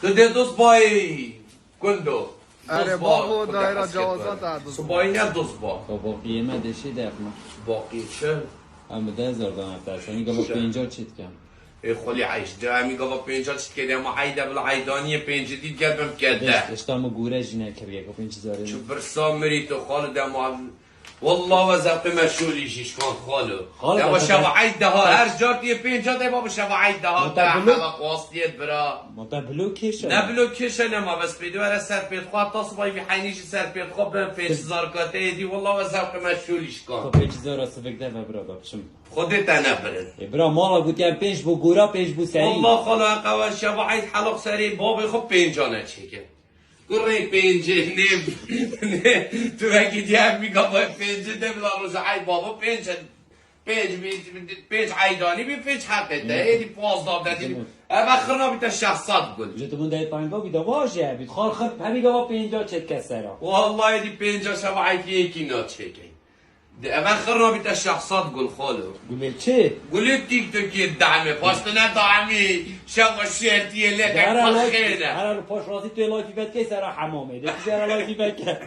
تو ده دوست بای گندو آره با دایره جوازات عدد سبایی نه دوست با با قیمه دشی دفمه باقی چه؟ هم به 10,000 دانه ترسه میگه با 50 چیت کم ای خلی عیش ده میگه با 50 چیت کردی اما عیده بلا عیدانی 5 دید گردم کرده اشتام گوره جینه کرگه با 5000 چو برسا مری تو خالو ده ما والله و زبط مشهوریشش کن خالو ده با شب عیده ها هر جار یه 50 ده با شب عیده ها ده همه قواستیت برا متبلو کشه نبلو کشه نما بس بیدو ورا سر پیت خواه تا صبحی حینیش سر پیت خواه بهم 5000 کاته دی والله و زبط مشهوریش با کن 5000 راست فکر ده برا بچم خودت نبرد برا مالا گوتیم 5 بو گورا 5 بو سری والله خاله قوار شب عید حلق سری بابی خب 50 نچیکه گره 5 نه تو اگه دیم میگم باید 5 ده بلا روز عید بابا 5 عیدانی بی 5 حقه ده ایدی 15 دادی بخرنا بیتا 600 گل جتمون ده پایین با بیدا واشه بید خار خب همیگه با 50 چت کسرا والله ایدی 50 شب عید یکی نچیکه بخرنا بیتا 600 گل خالو گوله چه؟ گلی تیک توکی دعمه پاستنه دعمی شب شرطیه لکه پخیره هر رو پاش رازی توی لایفی بد که سرا حمامه ده چه لایفی بد که